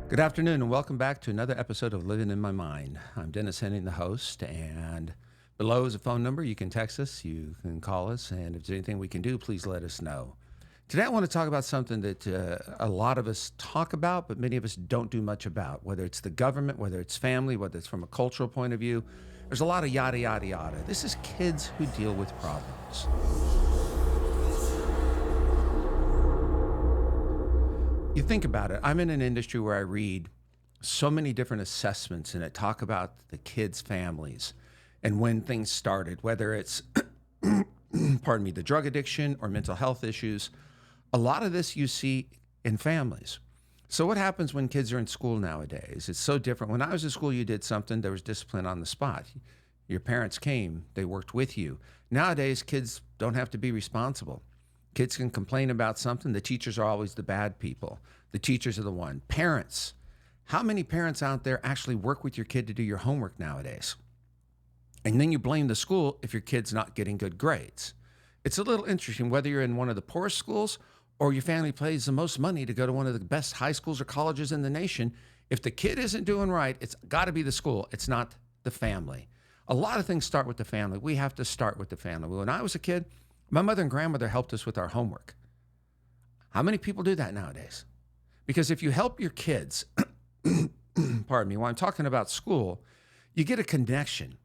Good afternoon, and welcome back to another episode of Living in My Mind. I'm Dennis Henning, the host, and below is a phone number. You can text us, you can call us, and if there's anything we can do, please let us know. Today, I want to talk about something that a lot of us talk about, but many of us don't do much about, whether it's the government, whether it's family, whether it's from a cultural point of view. There's a lot of yada, yada, yada. This is kids who deal with problems. You think about it. I'm in an industry where I read so many different assessments and it talk about the kids' families and when things started, whether it's, pardon me, the drug addiction or mental health issues. A lot of this you see in families. So what happens when kids are in school nowadays? It's so different. When I was in school, you did something, there was discipline on the spot. Your parents came, they worked with you. Nowadays, kids don't have to be responsible. Kids can complain about something. The teachers are always the bad people. The teachers are the one. Parents. How many parents out there actually work with your kid to do your homework nowadays? And then you blame the school if your kid's not getting good grades. It's a little interesting whether you're in one of the poorest schools or your family pays the most money to go to one of the best high schools or colleges in the nation. If the kid isn't doing right, it's got to be the school. It's not the family. A lot of things start with the family. We have to start with the family. When I was a kid, my mother and grandmother helped us with our homework. How many people do that nowadays? Because if you help your kids, pardon me, when I'm talking about school, you get a connection.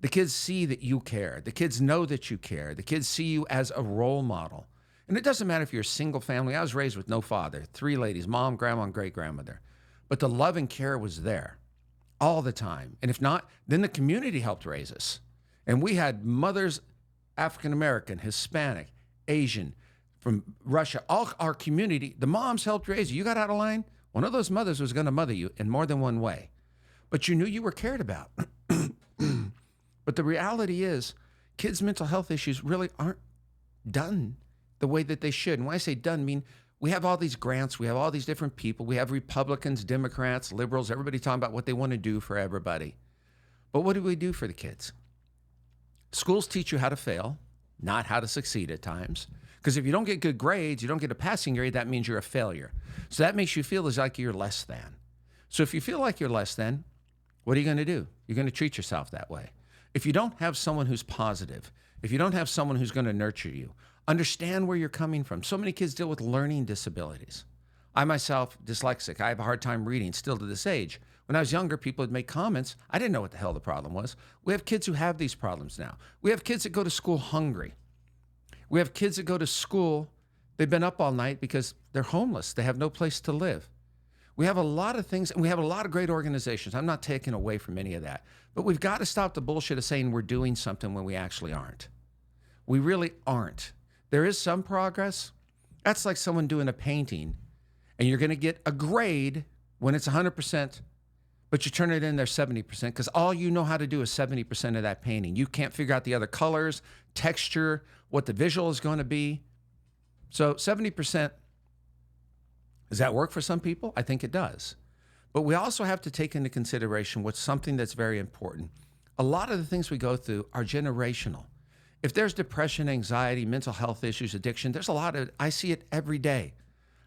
The kids see that you care. The kids know that you care. The kids see you as a role model. And it doesn't matter if you're a single family. I was raised with no father, 3 ladies, mom, grandma, and great-grandmother. But the love and care was there all the time. And if not, then the community helped raise us. And we had mothers, African-American, Hispanic, Asian, from Russia, all our community, the moms helped raise you. You got out of line, one of those mothers was going to mother you in more than one way. But you knew you were cared about. But the reality is, kids' mental health issues really aren't done the way that they should. And when I say done, I mean, we have all these grants, we have all these different people, we have Republicans, Democrats, liberals, everybody talking about what they want to do for everybody. But what do we do for the kids? Schools teach you how to fail, not how to succeed at times. Because if you don't get good grades, you don't get a passing grade, that means you're a failure. So that makes you feel as like you're less than. So if you feel like you're less than, what are you going to do? You're going to treat yourself that way. If you don't have someone who's positive, if you don't have someone who's going to nurture you, understand where you're coming from. So many kids deal with learning disabilities. I myself, dyslexic, I have a hard time reading still to this age. When I was younger, people would make comments. I didn't know what the hell the problem was. We have kids who have these problems now. We have kids that go to school hungry. We have kids that go to school, they've been up all night because they're homeless. They have no place to live. We have a lot of things, and we have a lot of great organizations. I'm not taking away from any of that. But we've got to stop the bullshit of saying we're doing something when we actually aren't. We really aren't. There is some progress. That's like someone doing a painting, and you're going to get a grade when it's 100%, but you turn it in there 70% because all you know how to do is 70% of that painting. You can't figure out the other colors, texture, what the visual is going to be. So 70%, does that work for some people? I think it does. But we also have to take into consideration what's something that's very important. A lot of the things we go through are generational. If there's depression, anxiety, mental health issues, addiction, there's a lot of it. I see it every day.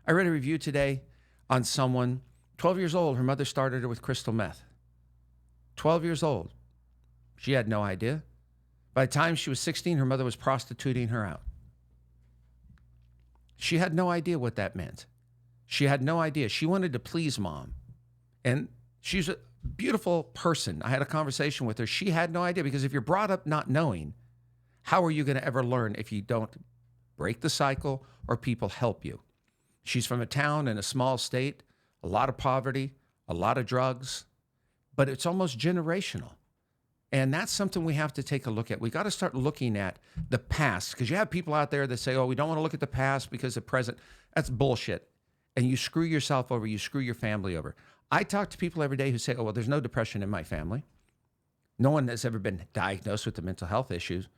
I read a review today on someone, 12 years old, her mother started her with crystal meth. 12 years old. She had no idea. By the time she was 16, her mother was prostituting her out. She had no idea what that meant. She had no idea. She wanted to please mom. And she's a beautiful person. I had a conversation with her. She had no idea because if you're brought up not knowing, how are you going to ever learn if you don't break the cycle or people help you? She's from a town in a small state, a lot of poverty, a lot of drugs, but it's almost generational. And that's something we have to take a look at. We got to start looking at the past because you have people out there that say, oh, we don't want to look at the past because the present. That's bullshit. And you screw yourself over. You screw your family over. I talk to people every day who say, oh, well, there's no depression in my family. No one has ever been diagnosed with the mental health issues.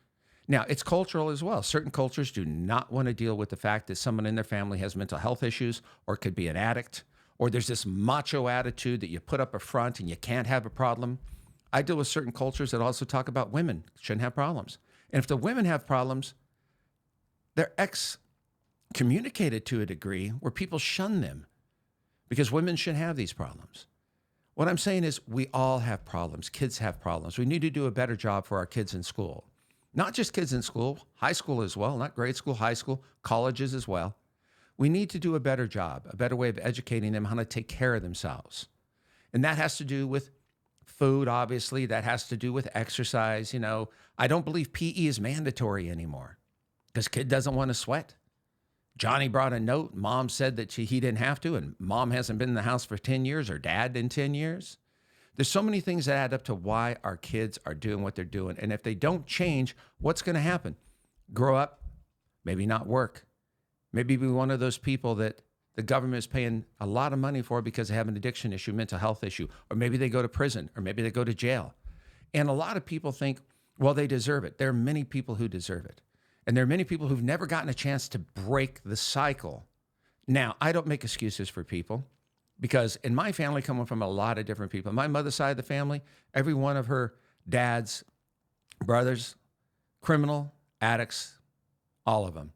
Now, it's cultural as well. Certain cultures do not want to deal with the fact that someone in their family has mental health issues or could be an addict, or there's this macho attitude that you put up a front and you can't have a problem. I deal with certain cultures that also talk about women shouldn't have problems. And if the women have problems, they're excommunicated to a degree where people shun them because women shouldn't have these problems. What I'm saying is we all have problems. Kids have problems. We need to do a better job for our kids in school. Not just kids in school, high school as well, not grade school, high school, colleges as well. We need to do a better job, a better way of educating them how to take care of themselves. And that has to do with food, obviously. That has to do with exercise. I don't believe PE is mandatory anymore because kid doesn't want to sweat. Johnny brought a note. Mom said that he didn't have to, and mom hasn't been in the house for 10 years or dad in 10 years. There's so many things that add up to why our kids are doing what they're doing. And if they don't change, what's going to happen? Grow up, maybe not work. Maybe be one of those people that the government is paying a lot of money for because they have an addiction issue, mental health issue, or maybe they go to prison, or maybe they go to jail. And a lot of people think, well, they deserve it. There are many people who deserve it. And there are many people who've never gotten a chance to break the cycle. Now, I don't make excuses for people because in my family, coming from a lot of different people, my mother's side of the family, every one of her dad's brothers, criminal, addicts, all of them.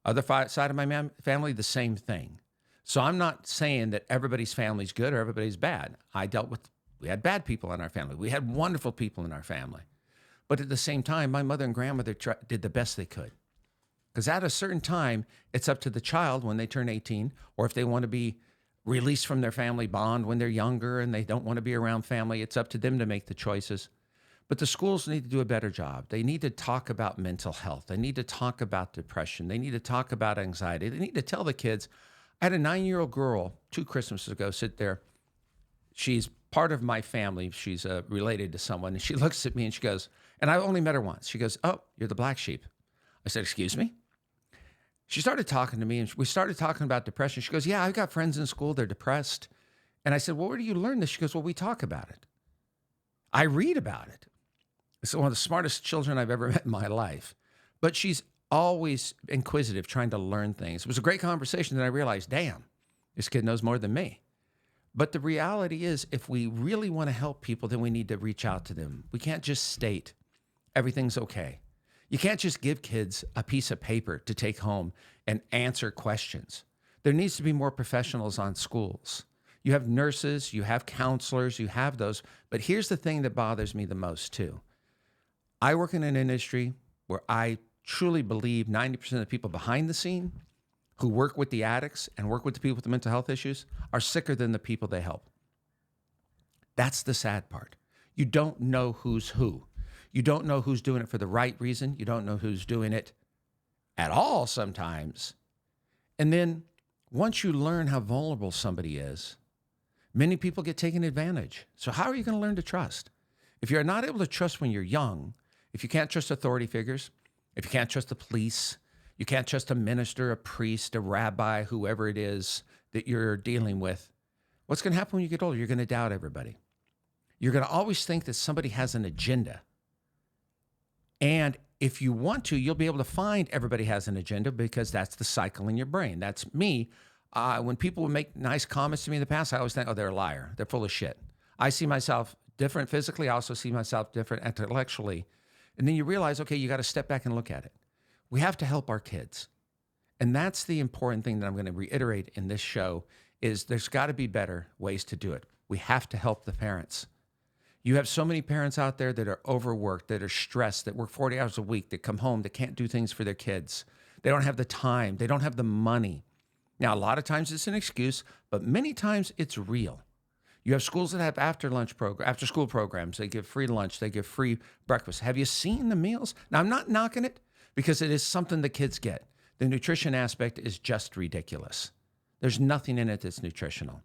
Other side of my family, the same thing. So I'm not saying that everybody's family's good or everybody's bad. We had bad people in our family. We had wonderful people in our family. But at the same time, my mother and grandmother did the best they could. Because at a certain time, it's up to the child when they turn 18, or if they want to be released from their family bond when they're younger and they don't want to be around family, it's up to them to make the choices. But the schools need to do a better job. They need to talk about mental health. They need to talk about depression. They need to talk about anxiety. They need to tell the kids. I had a 9-year-old girl 2 Christmases ago sit there. She's part of my family. She's related to someone. And she looks at me and she goes, and I only met her once. She goes, "Oh, you're the black sheep." I said, "Excuse me?" She started talking to me and we started talking about depression. She goes, "Yeah, I've got friends in school. They're depressed." And I said, "Well, where do you learn this?" She goes, "Well, we talk about it. I read about it." It's one of the smartest children I've ever met in my life. But she's always inquisitive, trying to learn things. It was a great conversation. Then I realized, damn, this kid knows more than me. But the reality is, if we really want to help people, then we need to reach out to them. We can't just state everything's okay. You can't just give kids a piece of paper to take home and answer questions. There needs to be more professionals on schools. You have nurses, you have counselors, you have those. But here's the thing that bothers me the most too. I work in an industry where I truly believe 90% of the people behind the scene who work with the addicts and work with the people with the mental health issues are sicker than the people they help. That's the sad part. You don't know who's who. You don't know who's doing it for the right reason. You don't know who's doing it at all sometimes. And then once you learn how vulnerable somebody is, many people get taken advantage. So how are you going to learn to trust? If you're not able to trust when you're young, if you can't trust authority figures, if you can't trust the police, you can't trust a minister, a priest, a rabbi, whoever it is that you're dealing with, what's going to happen when you get older? You're going to doubt everybody. You're going to always think that somebody has an agenda. And if you want to, you'll be able to find everybody has an agenda because that's the cycle in your brain. That's me. When people would make nice comments to me in the past, I always think, oh, they're a liar. They're full of shit. I see myself different physically. I also see myself different intellectually. And then you realize, okay, you got to step back and look at it. We have to help our kids. And that's the important thing that I'm going to reiterate in this show is there's got to be better ways to do it. We have to help the parents. You have so many parents out there that are overworked, that are stressed, that work 40 hours a week, that come home, that can't do things for their kids. They don't have the time. They don't have the money. Now, a lot of times it's an excuse, but many times it's real. You have schools that have after school programs. They give free lunch. They give free breakfast. Have you seen the meals? Now, I'm not knocking it because it is something the kids get. The nutrition aspect is just ridiculous. There's nothing in it that's nutritional.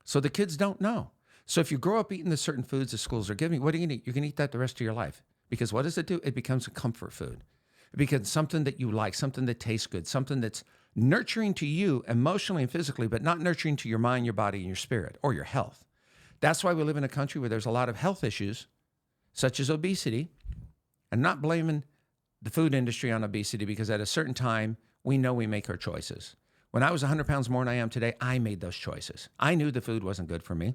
So the kids don't know. So if you grow up eating the certain foods the schools are giving you, what are you going to eat? You're going to eat that the rest of your life. Because what does it do? It becomes a comfort food. It becomes something that you like, something that tastes good, something that's nurturing to you emotionally and physically, but not nurturing to your mind, your body, and your spirit, or your health. That's why we live in a country where there's a lot of health issues, such as obesity. I'm not blaming the food industry on obesity because at a certain time, we know we make our choices. When I was 100 pounds more than I am today, I made those choices. I knew the food wasn't good for me,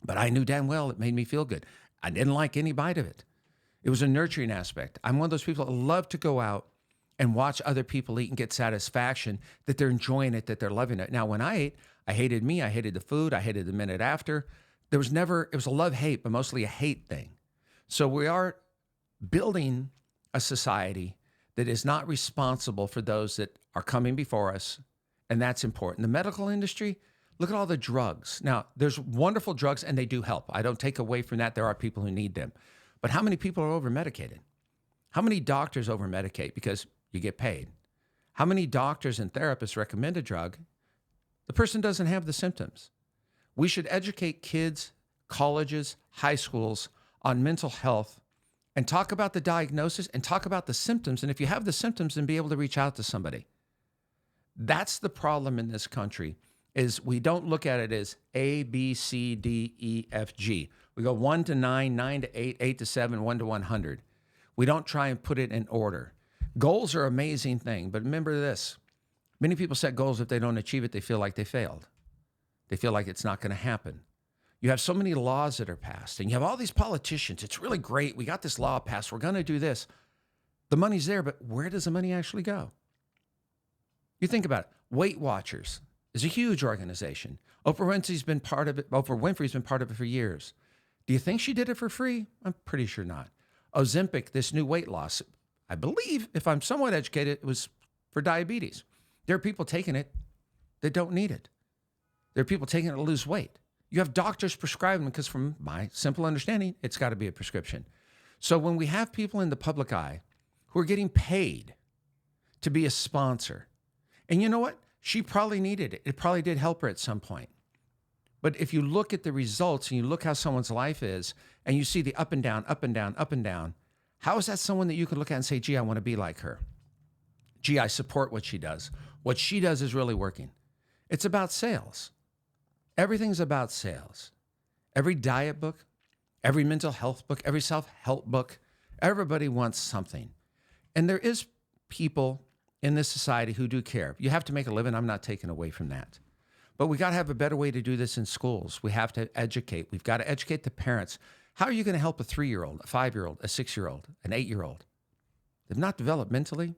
but I knew damn well it made me feel good. I didn't like any bite of it. It was a nurturing aspect. I'm one of those people that love to go out and watch other people eat and get satisfaction, that they're enjoying it, that they're loving it. Now, when I ate, I hated me, I hated the food, I hated the minute after. There was never, it was a love-hate, but mostly a hate thing. So we are building a society that is not responsible for those that are coming before us, and that's important. The medical industry, look at all the drugs. Now, there's wonderful drugs, and they do help. I don't take away from that. There are people who need them. But how many people are over-medicated? How many doctors over-medicate because you get paid? How many doctors and therapists recommend a drug? The person doesn't have the symptoms. We should educate kids, colleges, high schools on mental health and talk about the diagnosis and talk about the symptoms. And if you have the symptoms, then be able to reach out to somebody. That's the problem in this country, is we don't look at it as A, B, C, D, E, F, G. We go 1 to 9, 9 to 8, 8 to 7, 1 to 100. We don't try and put it in order. Goals are an amazing thing, but remember this. Many people set goals. If they don't achieve it, they feel like they failed. They feel like it's not going to happen. You have so many laws that are passed, and you have all these politicians. It's really great. We got this law passed. We're going to do this. The money's there, but where does the money actually go? You think about it. Weight Watchers is a huge organization. Oprah Winfrey's been part of it for years. Do you think she did it for free? I'm pretty sure not. Ozempic, this new weight loss, I believe, if I'm somewhat educated, it was for diabetes. There are people taking it that don't need it. There are people taking it to lose weight. You have doctors prescribing because from my simple understanding, it's got to be a prescription. So when we have people in the public eye who are getting paid to be a sponsor, and you know what? She probably needed it. It probably did help her at some point. But if you look at the results and you look how someone's life is, and you see the up and down, up and down, up and down, how is that someone that you could look at and say, gee, I want to be like her? Gee, I support what she does. What she does is really working. It's about sales. Everything's about sales. Every diet book, every mental health book, every self-help book, everybody wants something. And there is people in this society who do care. You have to make a living. I'm not taking away from that. But we got to have a better way to do this in schools. We have to educate. We've got to educate the parents. How are you going to help a 3-year-old, a 5-year-old, a 6-year-old, an 8-year-old? They've not developed mentally.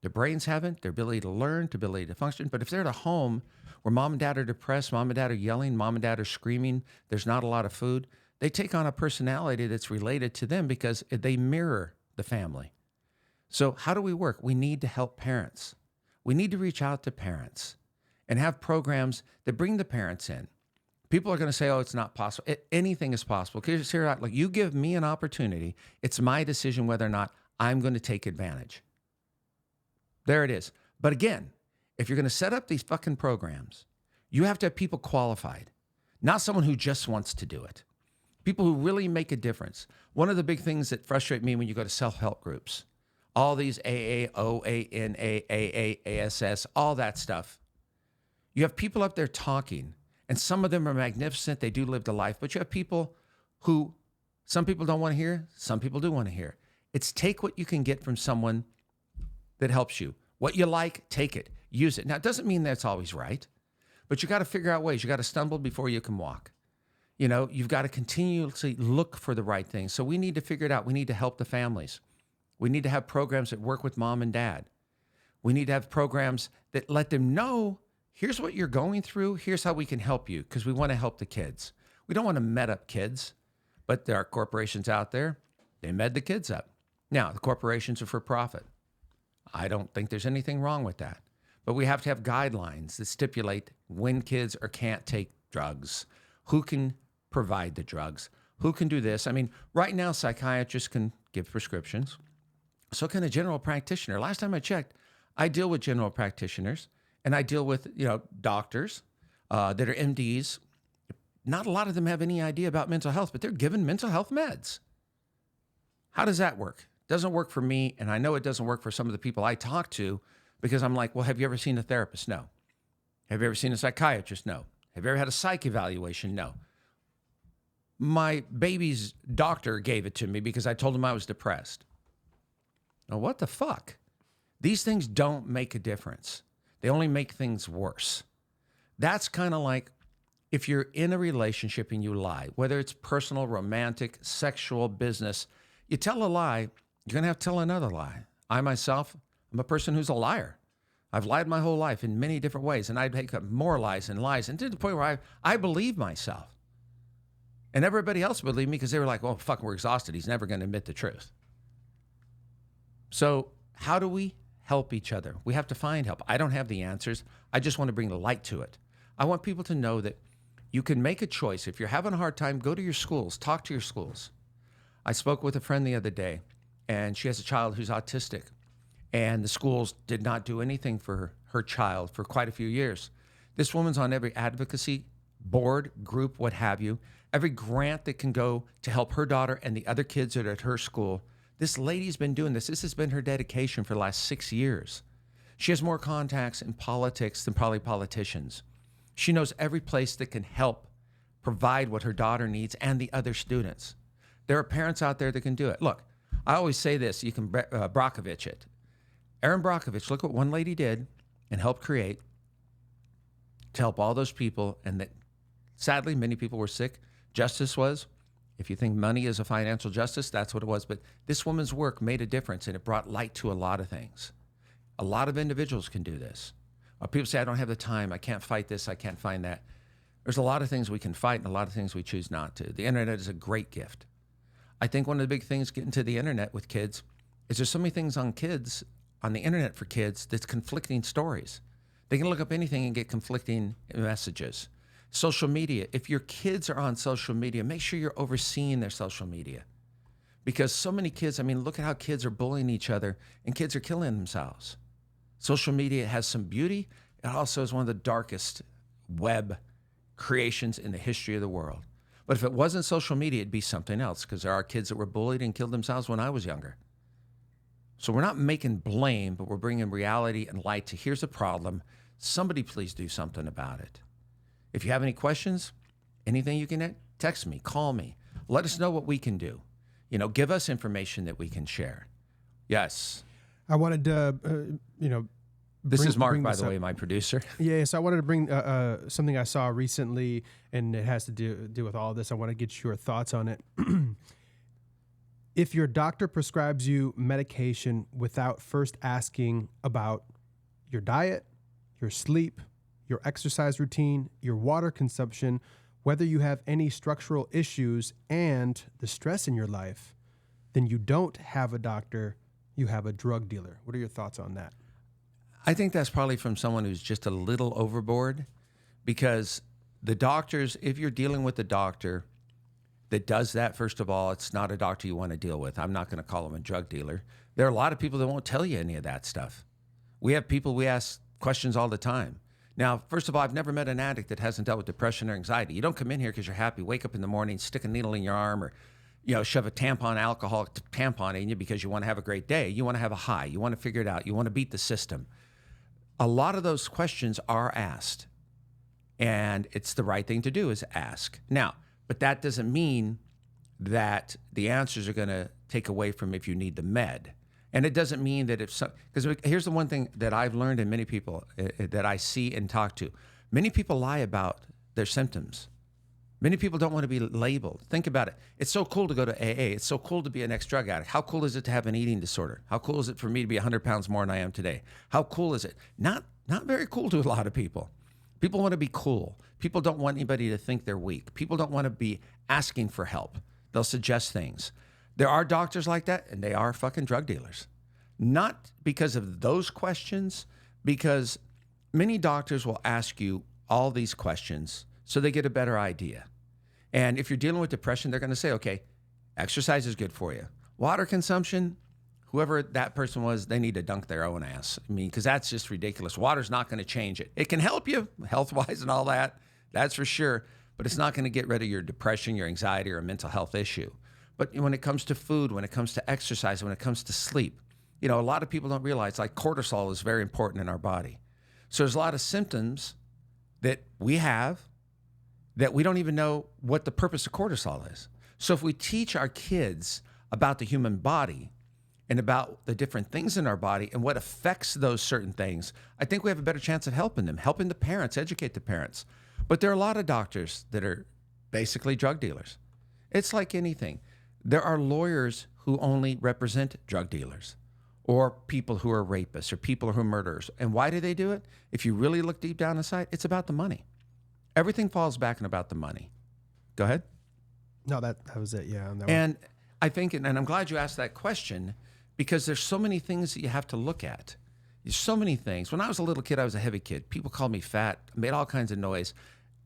Their brains haven't, their ability to learn, their ability to function. But if they're at a home where mom and dad are depressed, mom and dad are yelling, mom and dad are screaming, there's not a lot of food, they take on a personality that's related to them because they mirror the family. So how do we work? We need to help parents. We need to reach out to parents and have programs that bring the parents in. People are going to say, oh, it's not possible. Anything is possible. Because here, like, you give me an opportunity. It's my decision whether or not I'm going to take advantage. There it is. But again, if you're going to set up these fucking programs, you have to have people qualified, not someone who just wants to do it. People who really make a difference. One of the big things that frustrate me when you go to self-help groups, all these AA, OANA, AA, ASS, all that stuff. You have people up there talking, and some of them are magnificent. They do live the life. But you have people who some people don't want to hear, some people do want to hear. It's take what you can get from someone that helps you. What you like, take it, use it. Now, it doesn't mean that's always right, but you got to figure out ways. You got to stumble before you can walk. You know, you've got to continuously look for the right thing. So we need to figure it out. We need to help the families. We need to have programs that work with mom and dad. We need to have programs that let them know, here's what you're going through. Here's how we can help you, because we want to help the kids. We don't want to med up kids, but there are corporations out there. They med the kids up. Now, the corporations are for profit. I don't think there's anything wrong with that. But we have to have guidelines that stipulate when kids or can't take drugs, who can provide the drugs, who can do this. I mean, right now, psychiatrists can give prescriptions. So can a general practitioner. Last time I checked, I deal with general practitioners, and I deal with, doctors that are MDs. Not a lot of them have any idea about mental health, but they're given mental health meds. How does that work? Doesn't work for me, and I know it doesn't work for some of the people I talk to, because I'm like, well, have you ever seen a therapist? No. Have you ever seen a psychiatrist? No. Have you ever had a psych evaluation? No. My baby's doctor gave it to me because I told him I was depressed. Now, what the fuck? These things don't make a difference. They only make things worse. That's kind of like if you're in a relationship and you lie, whether it's personal, romantic, sexual, business, you tell a lie, you're going to have to tell another lie. I myself, I'm a person who's a liar. I've lied my whole life in many different ways, and I make up more lies and lies, and to the point where I believe myself. And everybody else believed me because they were like, well, fuck, we're exhausted. He's never going to admit the truth. So how do we help each other? We have to find help. I don't have the answers. I just want to bring the light to it. I want people to know that you can make a choice. If you're having a hard time, go to your schools, talk to your schools. I spoke with a friend the other day, and she has a child who's autistic, and the schools did not do anything for her child for quite a few years. This woman's on every advocacy board, group, what have you, every grant that can go to help her daughter and the other kids that are at her school. This lady's been doing this. This has been her dedication for the last 6 years. She has more contacts in politics than probably politicians. She knows every place that can help provide what her daughter needs and the other students. There are parents out there that can do it. Look, I always say this, you can Brockovich it. Erin Brockovich, look what one lady did and helped create to help all those people, and that sadly many people were sick. Justice was, if you think money is a financial justice, that's what it was. But this woman's work made a difference, and it brought light to a lot of things. A lot of individuals can do this. People say, I don't have the time, I can't fight this, I can't find that. There's a lot of things we can fight and a lot of things we choose not to. The internet is a great gift. I think one of the big things getting to the internet with kids is there's so many things on the internet for kids that's conflicting stories. They can look up anything and get conflicting messages. Social media, if your kids are on social media, make sure you're overseeing their social media. Because so many kids, I mean, look at how kids are bullying each other and kids are killing themselves. Social media has some beauty. It also is one of the darkest web creations in the history of the world. But if it wasn't social media, it'd be something else, because there are kids that were bullied and killed themselves when I was younger. So we're not making blame, but we're bringing reality and light to here's a problem. Somebody please do something about it. If you have any questions, anything you can text me, call me. Let us know what we can do. Give us information that we can share. Yes. I wanted to, This is Mark, by the way, my producer. Yeah, so I wanted to bring something I saw recently, and it has to do with all of this. I want to get your thoughts on it. If your doctor prescribes you medication without first asking about your diet, your sleep, your exercise routine, your water consumption, whether you have any structural issues, and the stress in your life, then you don't have a doctor, you have a drug dealer. What are your thoughts on that? I think that's probably from someone who's just a little overboard, because the doctors, if you're dealing with a doctor that does that, first of all, it's not a doctor you want to deal with. I'm not going to call him a drug dealer. There are a lot of people that won't tell you any of that stuff. We have people, we ask questions all the time. Now, first of all, I've never met an addict that hasn't dealt with depression or anxiety. You don't come in here because you're happy, wake up in the morning, stick a needle in your arm, or shove a alcoholic tampon in you because you want to have a great day. You want to have a high. You want to figure it out. You want to beat the system. A lot of those questions are asked, and it's the right thing to do is ask. Now, but that doesn't mean that the answers are going to take away from if you need the med. And it doesn't mean that because here's the one thing that I've learned in many people that I see and talk to. Many people lie about their symptoms. Many people don't want to be labeled. Think about it. It's so cool to go to AA. It's so cool to be an ex-drug addict. How cool is it to have an eating disorder? How cool is it for me to be 100 pounds more than I am today? How cool is it? Not very cool to a lot of people. People want to be cool. People don't want anybody to think they're weak. People don't want to be asking for help. They'll suggest things. There are doctors like that, and they are fucking drug dealers. Not because of those questions, because many doctors will ask you all these questions so they get a better idea. And if you're dealing with depression, they're going to say, okay, exercise is good for you. Water consumption, whoever that person was, they need to dunk their own ass. I mean, because that's just ridiculous. Water's not going to change it. It can help you health-wise and all that. That's for sure. But it's not going to get rid of your depression, your anxiety, or a mental health issue. But when it comes to food, when it comes to exercise, when it comes to sleep, a lot of people don't realize like cortisol is very important in our body. So there's a lot of symptoms that we have that we don't even know what the purpose of cortisol is. So if we teach our kids about the human body and about the different things in our body and what affects those certain things, I think we have a better chance of helping them, helping the parents, educate the parents. But there are a lot of doctors that are basically drug dealers. It's like anything. There are lawyers who only represent drug dealers, or people who are rapists or people who are murderers. And why do they do it? If you really look deep down inside, it's about the money. Everything falls back and about the money. Go ahead. No, that was it. Yeah. On that one. And I think, and I'm glad you asked that question, because there's so many things that you have to look at. There's so many things. When I was a little kid, I was a heavy kid. People called me fat, made all kinds of noise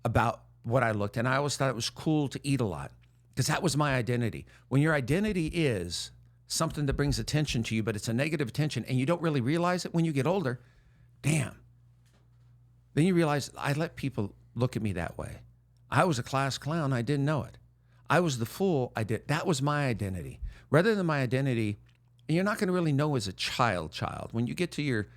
about what I looked. And I always thought it was cool to eat a lot because that was my identity. When your identity is something that brings attention to you, but it's a negative attention and you don't really realize it when you get older, damn. Then you realize I let people look at me that way. I was a class clown. I didn't know it. I was the fool. That was my identity. Rather than my identity, and you're not going to really know as a child. When you get to your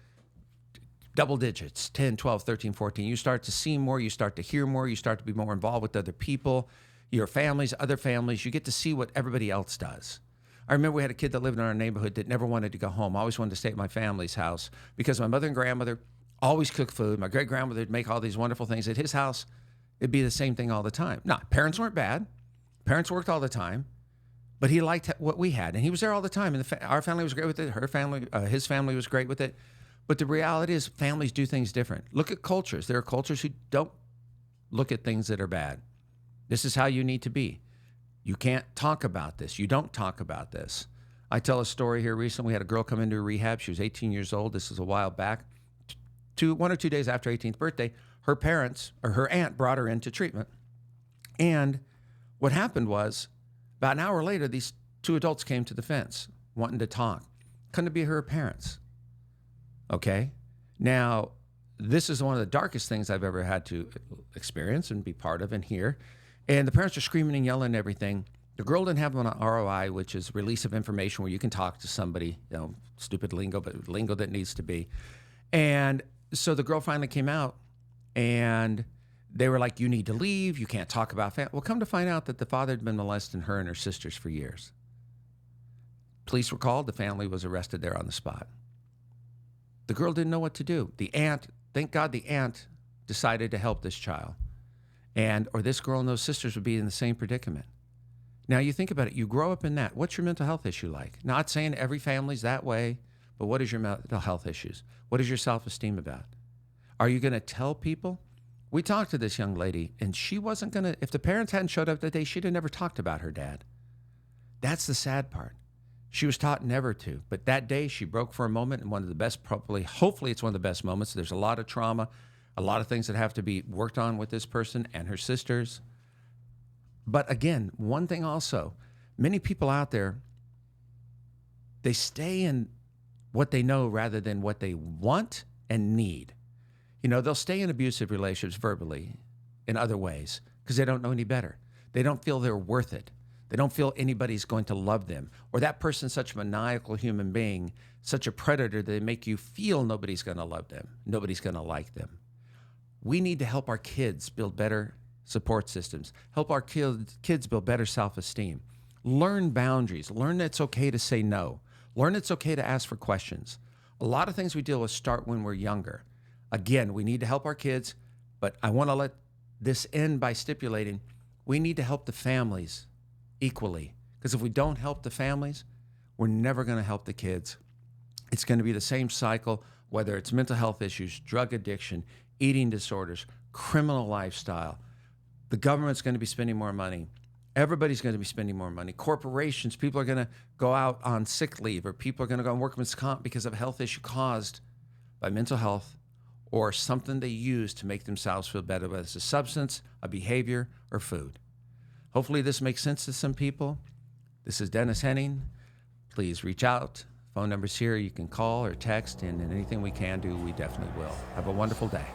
double digits, 10, 12, 13, 14, you start to see more, you start to hear more, you start to be more involved with other people, your families, other families. You get to see what everybody else does. I remember we had a kid that lived in our neighborhood that never wanted to go home. I always wanted to stay at my family's house because my mother and grandmother always cooked food. My great-grandmother would make all these wonderful things. At his house, it'd be the same thing all the time. Now, parents weren't bad. Parents worked all the time, but he liked what we had, and he was there all the time. And our family was great with it. Her family, his family was great with it. But the reality is families do things different. Look at cultures. There are cultures who don't look at things that are bad. This is how you need to be. You can't talk about this. You don't talk about this. I tell a story here recently. We had a girl come into rehab. She was 18 years old. This is a while back. 1 or 2 days after 18th birthday, her parents or her aunt brought her into treatment. And what happened was about an hour later, these two adults came to the fence wanting to talk. Couldn't be her parents. Okay? Now, this is one of the darkest things I've ever had to experience and be part of and hear. And the parents are screaming and yelling and everything. The girl didn't have an ROI, which is release of information where you can talk to somebody, stupid lingo, but lingo that needs to be. And so the girl finally came out and they were like, you need to leave. You can't talk about family. Well, come to find out that the father had been molesting her and her sisters for years. Police were called. The family was arrested there on the spot. The girl didn't know what to do. The aunt, thank God the aunt decided to help this child. Or this girl and those sisters would be in the same predicament. Now you think about it. You grow up in that. What's your mental health issue like? Not saying every family's that way, but what is your mental health issues? What is your self-esteem about? Are you going to tell people? We talked to this young lady, and she wasn't going to, if the parents hadn't showed up that day, she'd have never talked about her dad. That's the sad part. She was taught never to, but that day she broke for a moment, and one of the best, hopefully it's one of the best moments. There's a lot of trauma, a lot of things that have to be worked on with this person and her sisters. But again, one thing also, many people out there, they stay in what they know rather than what they want and need. They'll stay in abusive relationships verbally in other ways because they don't know any better. They don't feel they're worth it. They don't feel anybody's going to love them. Or that person's such a maniacal human being, such a predator, that they make you feel nobody's going to love them. Nobody's going to like them. We need to help our kids build better support systems, help our kids build better self-esteem, learn boundaries, learn that it's okay to say no, learn it's okay to ask for questions. A lot of things we deal with start when we're younger. Again, we need to help our kids, but I want to let this end by stipulating we need to help the families equally. Because if we don't help the families, we're never going to help the kids. It's going to be the same cycle, whether it's mental health issues, drug addiction, eating disorders, criminal lifestyle. The government's going to be spending more money. Everybody's going to be spending more money. Corporations, people are going to go out on sick leave, or people are going to go on workman's comp because of a health issue caused by mental health or something they use to make themselves feel better, whether it's a substance, a behavior, or food. Hopefully this makes sense to some people. This is Dennis Henning. Please reach out. Phone number's here. You can call or text, and anything we can do, we definitely will. Have a wonderful day.